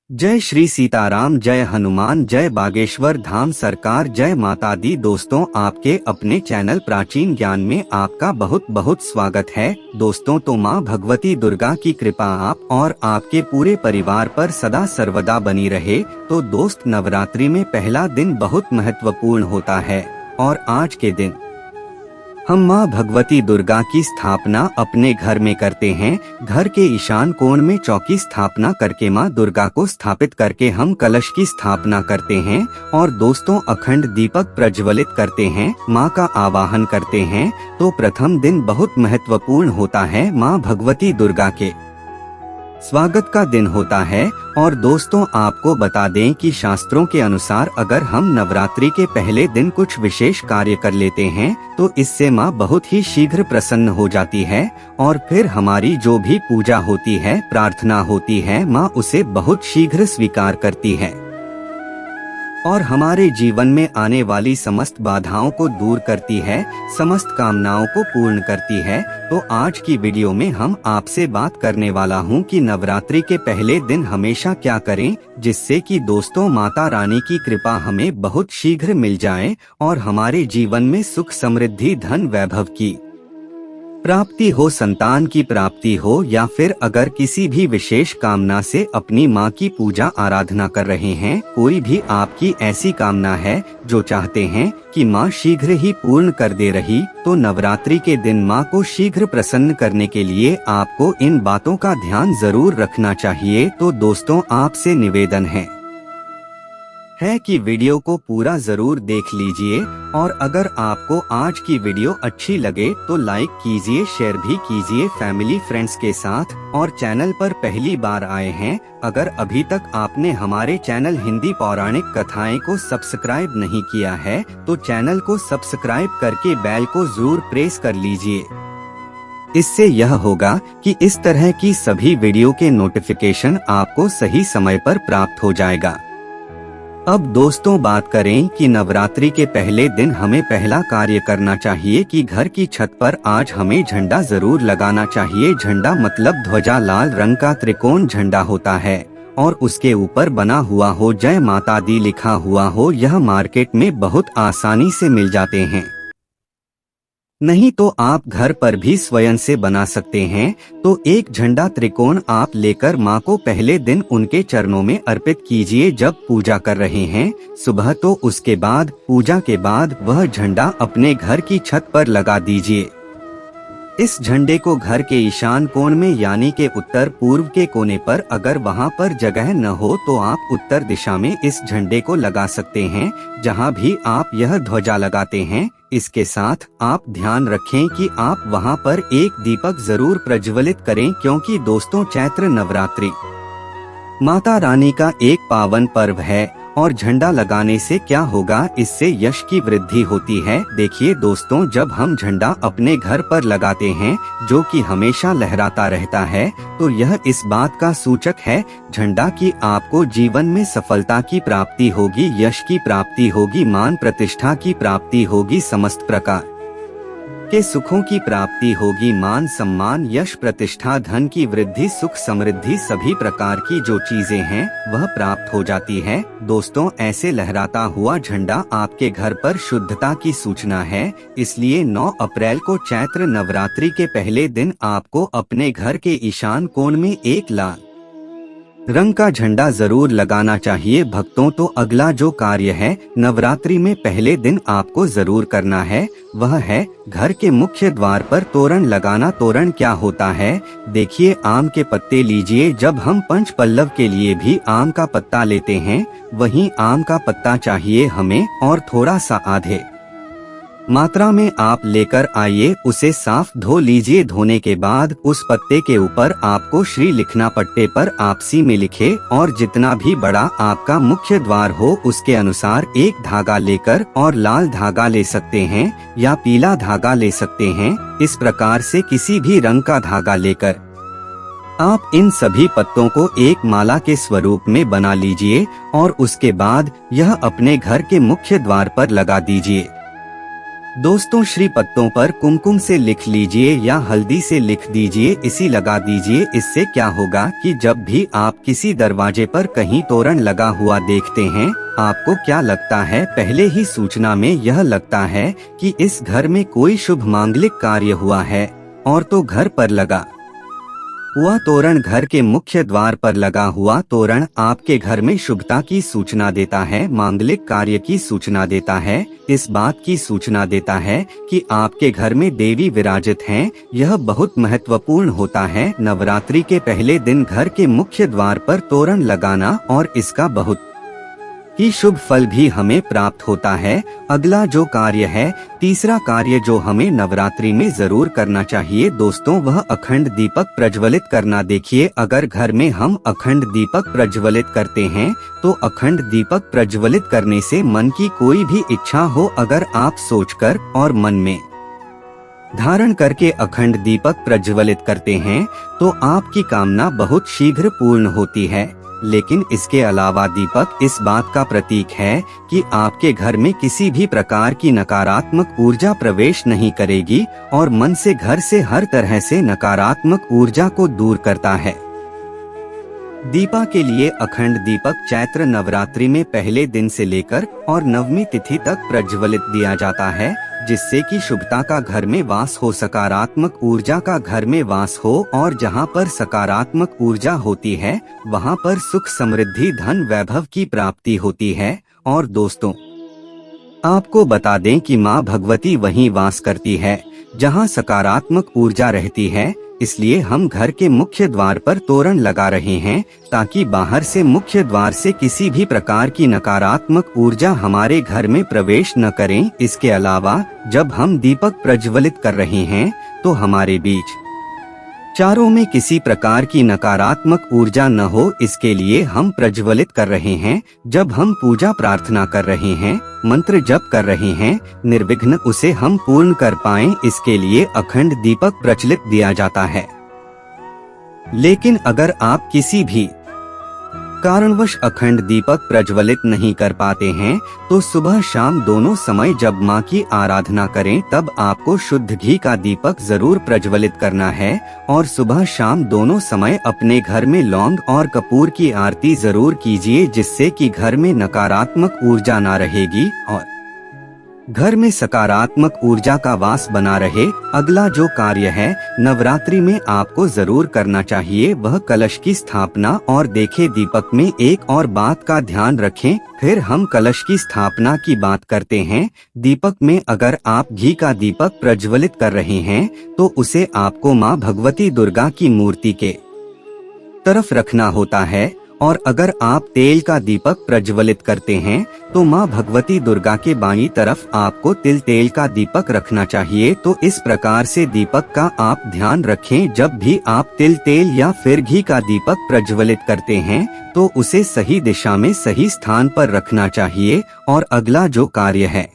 जय श्री सीताराम, जय हनुमान, जय बागेश्वर धाम सरकार, जय माता दी। दोस्तों, आपके अपने चैनल प्राचीन ज्ञान में आपका बहुत बहुत स्वागत है। दोस्तों, तो माँ भगवती दुर्गा की कृपा आप और आपके पूरे परिवार पर सदा सर्वदा बनी रहे। तो दोस्त, नवरात्रि में पहला दिन बहुत महत्वपूर्ण होता है और आज के दिन हम माँ भगवती दुर्गा की स्थापना अपने घर में करते हैं। घर के ईशान कोण में चौकी स्थापना करके माँ दुर्गा को स्थापित करके हम कलश की स्थापना करते हैं और दोस्तों, अखंड दीपक प्रज्वलित करते हैं, माँ का आवाहन करते हैं। तो प्रथम दिन बहुत महत्वपूर्ण होता है, माँ भगवती दुर्गा के स्वागत का दिन होता है। और दोस्तों, आपको बता दें कि शास्त्रों के अनुसार अगर हम नवरात्रि के पहले दिन कुछ विशेष कार्य कर लेते हैं तो इससे माँ बहुत ही शीघ्र प्रसन्न हो जाती है और फिर हमारी जो भी पूजा होती है, प्रार्थना होती है, माँ उसे बहुत शीघ्र स्वीकार करती है और हमारे जीवन में आने वाली समस्त बाधाओं को दूर करती है, समस्त कामनाओं को पूर्ण करती है। तो आज की वीडियो में हम आपसे बात करने वाला हूं कि नवरात्रि के पहले दिन हमेशा क्या करें, जिससे कि दोस्तों माता रानी की कृपा हमें बहुत शीघ्र मिल जाए और हमारे जीवन में सुख, समृद्धि, धन, वैभव की प्राप्ति हो, संतान की प्राप्ति हो, या फिर अगर किसी भी विशेष कामना से अपनी माँ की पूजा आराधना कर रहे हैं, कोई भी आपकी ऐसी कामना है जो चाहते हैं कि माँ शीघ्र ही पूर्ण कर दे रही, तो नवरात्रि के दिन माँ को शीघ्र प्रसन्न करने के लिए आपको इन बातों का ध्यान जरूर रखना चाहिए। तो दोस्तों, आपसे निवेदन है कि वीडियो को पूरा जरूर देख लीजिए और अगर आपको आज की वीडियो अच्छी लगे तो लाइक कीजिए, शेयर भी कीजिए फैमिली फ्रेंड्स के साथ। और चैनल पर पहली बार आए हैं, अगर अभी तक आपने हमारे चैनल हिंदी पौराणिक कथाएं को सब्सक्राइब नहीं किया है तो चैनल को सब्सक्राइब करके बेल को जरूर प्रेस कर लीजिए। इससे यह होगा कि इस तरह की सभी वीडियो के नोटिफिकेशन आपको सही समय पर प्राप्त हो जाएगा। अब दोस्तों, बात करें कि नवरात्रि के पहले दिन हमें पहला कार्य करना चाहिए कि घर की छत पर आज हमें झंडा जरूर लगाना चाहिए। झंडा मतलब ध्वजा, लाल रंग का त्रिकोण झंडा होता है और उसके ऊपर बना हुआ हो, जय माता दी लिखा हुआ हो। यह मार्केट में बहुत आसानी से मिल जाते हैं, नहीं तो आप घर पर भी स्वयं से बना सकते हैं। तो एक झंडा त्रिकोण आप लेकर माँ को पहले दिन उनके चरणों में अर्पित कीजिए जब पूजा कर रहे हैं सुबह। तो उसके बाद पूजा के बाद वह झंडा अपने घर की छत पर लगा दीजिए। इस झंडे को घर के ईशान कोण में यानी के उत्तर पूर्व के कोने पर, अगर वहां पर जगह न हो तो आप उत्तर दिशा में इस झंडे को लगा सकते हैं, जहां भी आप यह ध्वजा लगाते हैं। इसके साथ आप ध्यान रखें कि आप वहां पर एक दीपक जरूर प्रज्वलित करें, क्योंकि दोस्तों, चैत्र नवरात्रि माता रानी का एक पावन पर्व है और झंडा लगाने से क्या होगा, इससे यश की वृद्धि होती है। देखिए दोस्तों, जब हम झंडा अपने घर पर लगाते हैं जो कि हमेशा लहराता रहता है, तो यह इस बात का सूचक है झंडा की आपको जीवन में सफलता की प्राप्ति होगी, यश की प्राप्ति होगी, मान प्रतिष्ठा की प्राप्ति होगी, समस्त प्रकार के सुखों की प्राप्ति होगी, मान सम्मान, यश, प्रतिष्ठा, धन की वृद्धि, सुख, समृद्धि, सभी प्रकार की जो चीजें हैं वह प्राप्त हो जाती है। दोस्तों, ऐसे लहराता हुआ झंडा आपके घर पर शुद्धता की सूचना है। इसलिए 9 अप्रैल को चैत्र नवरात्रि के पहले दिन आपको अपने घर के ईशान कोण में एक लाल रंग का झंडा जरूर लगाना चाहिए। भक्तों, तो अगला जो कार्य है नवरात्रि में पहले दिन आपको जरूर करना है, वह है घर के मुख्य द्वार पर तोरण लगाना। तोरण क्या होता है, देखिए, आम के पत्ते लीजिए। जब हम पंच पल्लव के लिए भी आम का पत्ता लेते हैं, वहीं आम का पत्ता चाहिए हमें और थोड़ा सा आधे मात्रा में आप लेकर आइए, उसे साफ धो लीजिए। धोने के बाद उस पत्ते के ऊपर आपको श्री लिखना, पट्टे पर आपसी में लिखे, और जितना भी बड़ा आपका मुख्य द्वार हो उसके अनुसार एक धागा लेकर, और लाल धागा ले सकते हैं या पीला धागा ले सकते हैं। इस प्रकार से किसी भी रंग का धागा लेकर आप इन सभी पत्तों को एक माला के स्वरूप में बना लीजिए और उसके बाद यह अपने घर के मुख्य द्वार पर लगा दीजिए। दोस्तों, श्री पत्तों पर कुमकुम से लिख लीजिए या हल्दी से लिख दीजिए, इसी लगा दीजिए। इससे क्या होगा कि जब भी आप किसी दरवाजे पर कहीं तोरण लगा हुआ देखते हैं, आपको क्या लगता है? पहले ही सूचना में यह लगता है कि इस घर में कोई शुभ मांगलिक कार्य हुआ है। और तो घर पर लगा हुआ तोरण, घर के मुख्य द्वार पर लगा हुआ तोरण आपके घर में शुभता की सूचना देता है, मांगलिक कार्य की सूचना देता है, इस बात की सूचना देता है कि आपके घर में देवी विराजित हैं। यह बहुत महत्वपूर्ण होता है। नवरात्रि के पहले दिन घर के मुख्य द्वार पर तोरण लगाना और इसका बहुत ही शुभ फल भी हमें प्राप्त होता है। अगला जो कार्य है, तीसरा कार्य जो हमें नवरात्रि में जरूर करना चाहिए दोस्तों, वह अखंड दीपक प्रज्वलित करना। देखिए, अगर घर में हम अखंड दीपक प्रज्वलित करते हैं तो अखंड दीपक प्रज्वलित करने से मन की कोई भी इच्छा हो, अगर आप सोचकर और मन में धारण करके अखंड दीपक प्रज्वलित करते हैं तो आपकी कामना बहुत शीघ्र पूर्ण होती है। लेकिन इसके अलावा दीपक इस बात का प्रतीक है कि आपके घर में किसी भी प्रकार की नकारात्मक ऊर्जा प्रवेश नहीं करेगी और मन से घर से हर तरह से नकारात्मक ऊर्जा को दूर करता है। दीपा के लिए अखंड दीपक चैत्र नवरात्रि में पहले दिन से लेकर और नवमी तिथि तक प्रज्वलित दिया जाता है, जिससे कि शुभता का घर में वास हो, सकारात्मक ऊर्जा का घर में वास हो। और जहां पर सकारात्मक ऊर्जा होती है वहां पर सुख, समृद्धि, धन, वैभव की प्राप्ति होती है। और दोस्तों, आपको बता दें कि मां भगवती वहीं वास करती है जहां सकारात्मक ऊर्जा रहती है। इसलिए हम घर के मुख्य द्वार पर तोरण लगा रहे हैं ताकि बाहर से मुख्य द्वार से किसी भी प्रकार की नकारात्मक ऊर्जा हमारे घर में प्रवेश न करें। इसके अलावा जब हम दीपक प्रज्वलित कर रहे हैं तो हमारे बीच चारों में किसी प्रकार की नकारात्मक ऊर्जा न हो, इसके लिए हम प्रज्वलित कर रहे हैं। जब हम पूजा प्रार्थना कर रहे हैं, मंत्र जप कर रहे हैं, निर्विघ्न उसे हम पूर्ण कर पाएं, इसके लिए अखंड दीपक प्रज्वलित दिया जाता है। लेकिन अगर आप किसी भी कारणवश अखंड दीपक प्रज्वलित नहीं कर पाते हैं तो सुबह शाम दोनों समय जब मां की आराधना करें तब आपको शुद्ध घी का दीपक जरूर प्रज्वलित करना है। और सुबह शाम दोनों समय अपने घर में लौंग और कपूर की आरती जरूर कीजिए, जिससे कि घर में नकारात्मक ऊर्जा ना रहेगी और घर में सकारात्मक ऊर्जा का वास बना रहे। अगला जो कार्य है नवरात्रि में आपको जरूर करना चाहिए वह कलश की स्थापना। और देखें, दीपक में एक और बात का ध्यान रखें, फिर हम कलश की स्थापना की बात करते हैं। दीपक में अगर आप घी का दीपक प्रज्वलित कर रहे हैं तो उसे आपको मां भगवती दुर्गा की मूर्ति के तरफ रखना होता है। और अगर आप तेल का दीपक प्रज्वलित करते हैं तो मां भगवती दुर्गा के बाईं तरफ आपको तिल तेल का दीपक रखना चाहिए। तो इस प्रकार से दीपक का आप ध्यान रखें। जब भी आप तिल तेल या फिर घी का दीपक प्रज्वलित करते हैं तो उसे सही दिशा में सही स्थान पर रखना चाहिए। और अगला जो कार्य है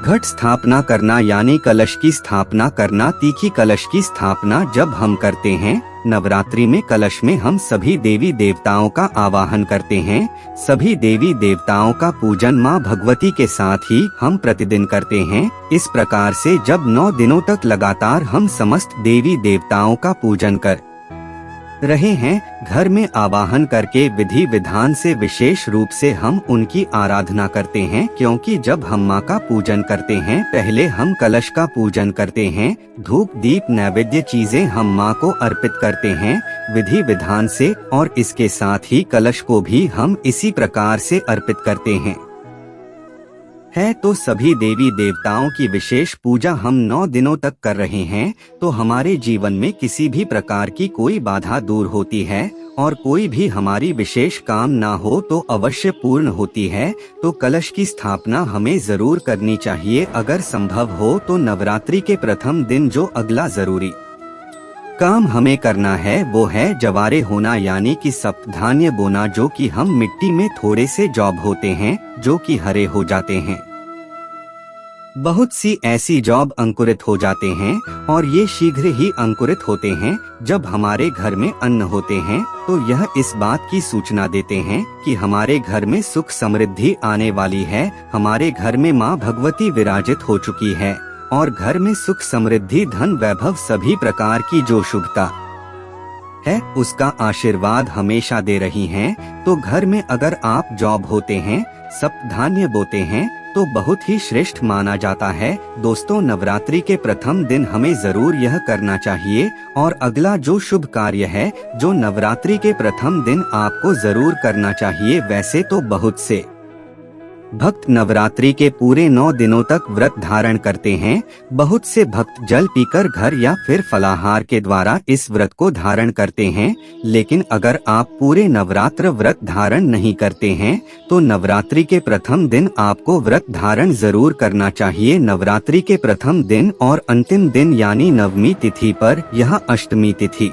घट स्थापना करना यानी कलश की स्थापना करना। तीखी कलश की स्थापना जब हम करते हैं नवरात्रि में, कलश में हम सभी देवी देवताओं का आवाहन करते हैं। सभी देवी देवताओं का पूजन मां भगवती के साथ ही हम प्रतिदिन करते हैं। इस प्रकार से जब 9 दिनों तक लगातार हम समस्त देवी देवताओं का पूजन कर रहे हैं, घर में आवाहन करके विधि विधान से विशेष रूप से हम उनकी आराधना करते हैं। क्योंकि जब हम मां का पूजन करते हैं पहले हम कलश का पूजन करते हैं, धूप दीप नैवेद्य चीजें हम मां को अर्पित करते हैं विधि विधान से। और इसके साथ ही कलश को भी हम इसी प्रकार से अर्पित करते हैं। तो सभी देवी देवताओं की विशेष पूजा हम 9 दिनों तक कर रहे हैं तो हमारे जीवन में किसी भी प्रकार की कोई बाधा दूर होती है और कोई भी हमारी विशेष काम ना हो तो अवश्य पूर्ण होती है। तो कलश की स्थापना हमें जरूर करनी चाहिए। अगर संभव हो तो नवरात्रि के प्रथम दिन जो अगला जरूरी काम हमें करना है वो है जवारे होना यानी कि सप्तधान्य बोना, जो कि हम मिट्टी में थोड़े से जॉब होते हैं जो कि हरे हो जाते हैं। बहुत सी ऐसी जॉब अंकुरित हो जाते हैं और ये शीघ्र ही अंकुरित होते हैं जब हमारे घर में अन्न होते हैं, तो यह इस बात की सूचना देते हैं कि हमारे घर में सुख समृद्धि आने वाली है। हमारे घर में माँ भगवती विराजित हो चुकी है और घर में सुख समृद्धि धन वैभव सभी प्रकार की जो शुभता है उसका आशीर्वाद हमेशा दे रही हैं। तो घर में अगर आप जॉब होते हैं, सप्त धान्य बोते हैं तो बहुत ही श्रेष्ठ माना जाता है। दोस्तों, नवरात्रि के प्रथम दिन हमें जरूर यह करना चाहिए। और अगला जो शुभ कार्य है जो नवरात्रि के प्रथम दिन आपको जरूर करना चाहिए, वैसे तो बहुत से भक्त नवरात्रि के पूरे 9 दिनों तक व्रत धारण करते हैं। बहुत से भक्त जल पीकर घर या फिर फलाहार के द्वारा इस व्रत को धारण करते हैं। लेकिन अगर आप पूरे नवरात्र व्रत धारण नहीं करते हैं तो नवरात्रि के प्रथम दिन आपको व्रत धारण जरूर करना चाहिए। नवरात्रि के प्रथम दिन और अंतिम दिन यानी नवमी तिथि पर, यह अष्टमी तिथि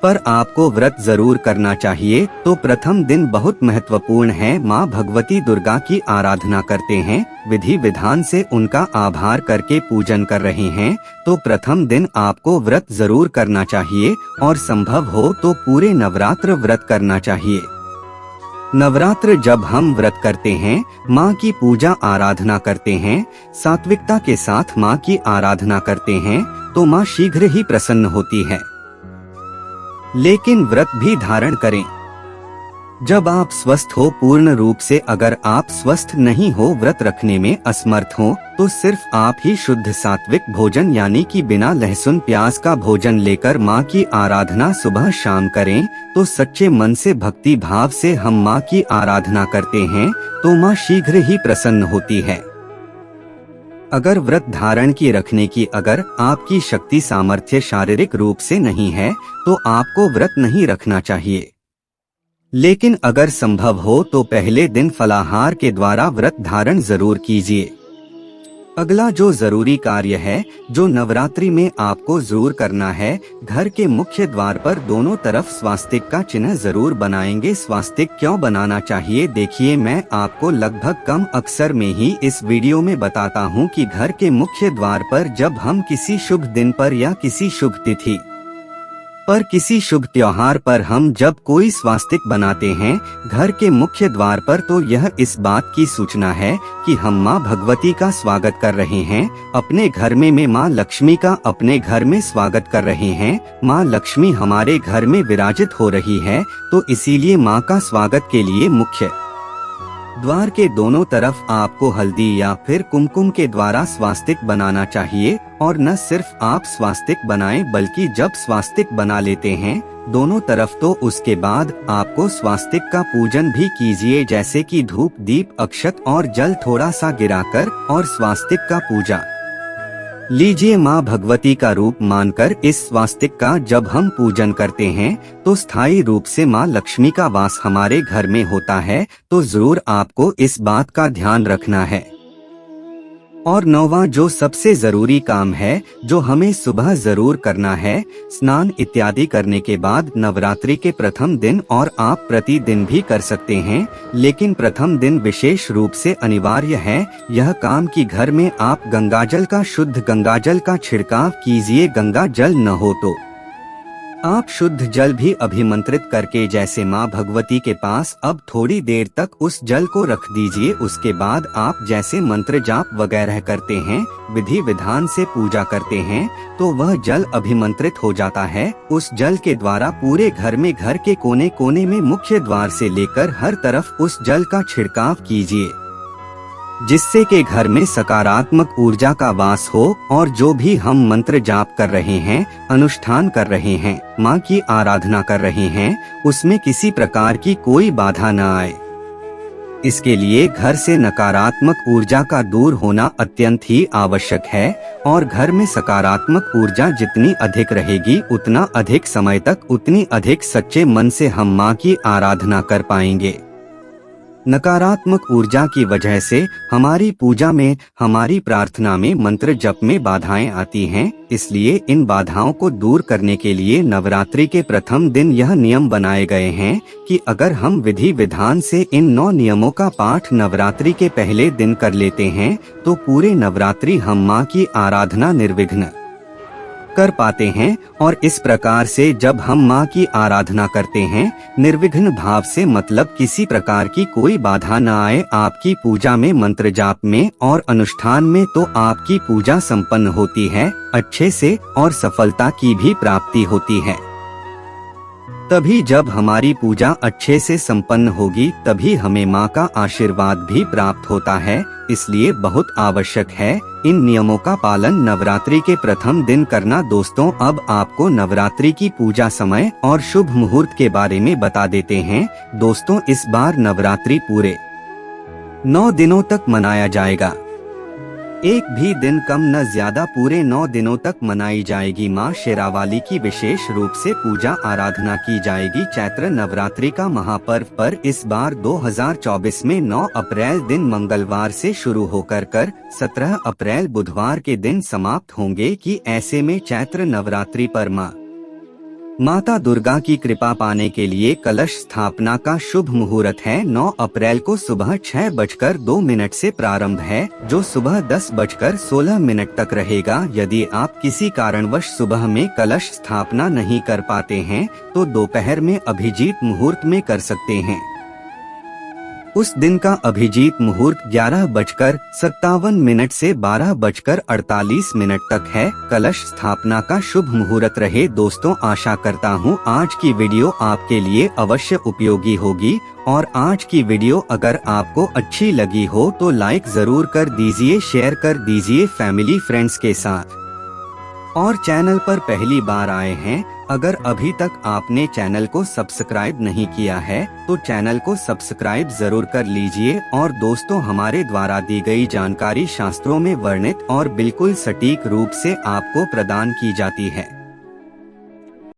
पर आपको व्रत जरूर करना चाहिए। तो प्रथम दिन बहुत महत्वपूर्ण है। माँ भगवती दुर्गा की आराधना करते हैं, विधि विधान से उनका आभार करके पूजन कर रहे हैं, तो प्रथम दिन आपको व्रत जरूर करना चाहिए और संभव हो तो पूरे नवरात्र व्रत करना चाहिए। नवरात्र जब हम व्रत करते हैं, माँ की पूजा आराधना करते हैं, सात्विकता के साथ माँ की आराधना करते हैं, तो माँ शीघ्र ही प्रसन्न होती है। लेकिन व्रत भी धारण करें जब आप स्वस्थ हो पूर्ण रूप से। अगर आप स्वस्थ नहीं हो, व्रत रखने में असमर्थ हो, तो सिर्फ आप ही शुद्ध सात्विक भोजन यानी कि बिना लहसुन प्याज का भोजन लेकर माँ की आराधना सुबह शाम करें। तो सच्चे मन से भक्ति भाव से हम माँ की आराधना करते हैं तो माँ शीघ्र ही प्रसन्न होती है। अगर व्रत धारण की रखने की अगर आपकी शक्ति सामर्थ्य शारीरिक रूप से नहीं है तो आपको व्रत नहीं रखना चाहिए। लेकिन अगर संभव हो तो पहले दिन फलाहार के द्वारा व्रत धारण जरूर कीजिए। अगला जो जरूरी कार्य है जो नवरात्रि में आपको जरूर करना है, घर के मुख्य द्वार पर दोनों तरफ स्वास्तिक का चिन्ह जरूर बनाएंगे। स्वास्तिक क्यों बनाना चाहिए, देखिए मैं आपको लगभग कम अक्सर में ही इस वीडियो में बताता हूं कि घर के मुख्य द्वार पर जब हम किसी शुभ दिन पर या किसी शुभ तिथि पर किसी शुभ त्योहार पर हम जब कोई स्वास्तिक बनाते हैं घर के मुख्य द्वार पर, तो यह इस बात की सूचना है कि हम माँ भगवती का स्वागत कर रहे हैं। अपने घर में माँ लक्ष्मी का अपने घर में स्वागत कर रहे हैं। माँ लक्ष्मी हमारे घर में विराजित हो रही है, तो इसीलिए माँ का स्वागत के लिए मुख्य द्वार के दोनों तरफ आपको हल्दी या फिर कुमकुम के द्वारा स्वास्तिक बनाना चाहिए। और न सिर्फ आप स्वास्तिक बनाएं बल्कि जब स्वास्तिक बना लेते हैं दोनों तरफ, तो उसके बाद आपको स्वास्तिक का पूजन भी कीजिए, जैसे कि धूप दीप अक्षत और जल थोड़ा सा गिराकर और स्वास्तिक का पूजा लीजिए। माँ भगवती का रूप मानकर इस स्वास्तिक का जब हम पूजन करते हैं तो स्थायी रूप से माँ लक्ष्मी का वास हमारे घर में होता है। तो जरूर आपको इस बात का ध्यान रखना है। और 9वां जो सबसे जरूरी काम है जो हमें सुबह जरूर करना है, स्नान इत्यादि करने के बाद नवरात्रि के प्रथम दिन, और आप प्रतिदिन भी कर सकते हैं लेकिन प्रथम दिन विशेष रूप से अनिवार्य है यह काम कि घर में आप गंगाजल का शुद्ध गंगाजल का छिड़काव कीजिए। गंगा जल न हो तो आप शुद्ध जल भी अभिमंत्रित करके जैसे माँ भगवती के पास अब थोड़ी देर तक उस जल को रख दीजिए। उसके बाद आप जैसे मंत्र जाप वगैरह करते हैं, विधि विधान से पूजा करते हैं, तो वह जल अभिमंत्रित हो जाता है। उस जल के द्वारा पूरे घर में घर के कोने कोने में मुख्य द्वार से लेकर हर तरफ उस जल का छिड़काव कीजिए, जिससे कि घर में सकारात्मक ऊर्जा का वास हो। और जो भी हम मंत्र जाप कर रहे हैं, अनुष्ठान कर रहे हैं, माँ की आराधना कर रहे हैं, उसमें किसी प्रकार की कोई बाधा न आए। इसके लिए घर से नकारात्मक ऊर्जा का दूर होना अत्यंत ही आवश्यक है। और घर में सकारात्मक ऊर्जा जितनी अधिक रहेगी उतना अधिक समय तक उतनी अधिक सच्चे मन से हम माँ की आराधना कर पाएंगे। नकारात्मक ऊर्जा की वजह से हमारी पूजा में, हमारी प्रार्थना में, मंत्र जप में बाधाएं आती हैं। इसलिए इन बाधाओं को दूर करने के लिए नवरात्रि के प्रथम दिन यह नियम बनाए गए हैं कि अगर हम विधि विधान से इन 9 नियमों का पाठ नवरात्रि के पहले दिन कर लेते हैं तो पूरे नवरात्रि हम माँ की आराधना निर्विघ्न कर पाते हैं। और इस प्रकार से जब हम माँ की आराधना करते हैं निर्विघ्न भाव से, मतलब किसी प्रकार की कोई बाधा न आए आपकी पूजा में, मंत्र जाप में और अनुष्ठान में, तो आपकी पूजा संपन्न होती है अच्छे से और सफलता की भी प्राप्ति होती है। तभी जब हमारी पूजा अच्छे से संपन्न होगी तभी हमें माँ का आशीर्वाद भी प्राप्त होता है। इसलिए बहुत आवश्यक है इन नियमों का पालन नवरात्रि के प्रथम दिन करना। दोस्तों, अब आपको नवरात्रि की पूजा समय और शुभ मुहूर्त के बारे में बता देते हैं। दोस्तों, इस बार नवरात्रि पूरे 9 दिनों तक मनाया जाएगा। एक भी दिन कम न ज्यादा पूरे 9 दिनों तक मनाई जाएगी। माँ शेरावाली की विशेष रूप से पूजा आराधना की जाएगी। चैत्र नवरात्रि का महापर्व पर इस बार 2024 में 9 अप्रैल दिन मंगलवार से शुरू होकर 17 अप्रैल बुधवार के दिन समाप्त होंगे। कि ऐसे में चैत्र नवरात्रि पर माता दुर्गा की कृपा पाने के लिए कलश स्थापना का शुभ मुहूर्त है। 9 अप्रैल को सुबह 6:02 से प्रारंभ है, जो सुबह 10:16 तक रहेगा। यदि आप किसी कारणवश सुबह में कलश स्थापना नहीं कर पाते हैं तो दोपहर में अभिजीत मुहूर्त में कर सकते हैं। उस दिन का अभिजीत मुहूर्त 11:57 से 12:48 तक है। कलश स्थापना का शुभ मुहूर्त रहे। दोस्तों, आशा करता हूँ आज की वीडियो आपके लिए अवश्य उपयोगी होगी और आज की वीडियो अगर आपको अच्छी लगी हो तो लाइक जरूर कर दीजिए, शेयर कर दीजिए फैमिली फ्रेंड्स के साथ। और चैनल पर पहली बार आए हैं, अगर अभी तक आपने चैनल को सब्सक्राइब नहीं किया है तो चैनल को सब्सक्राइब जरूर कर लीजिए। और दोस्तों, हमारे द्वारा दी गई जानकारी शास्त्रों में वर्णित और बिल्कुल सटीक रूप से आपको प्रदान की जाती है।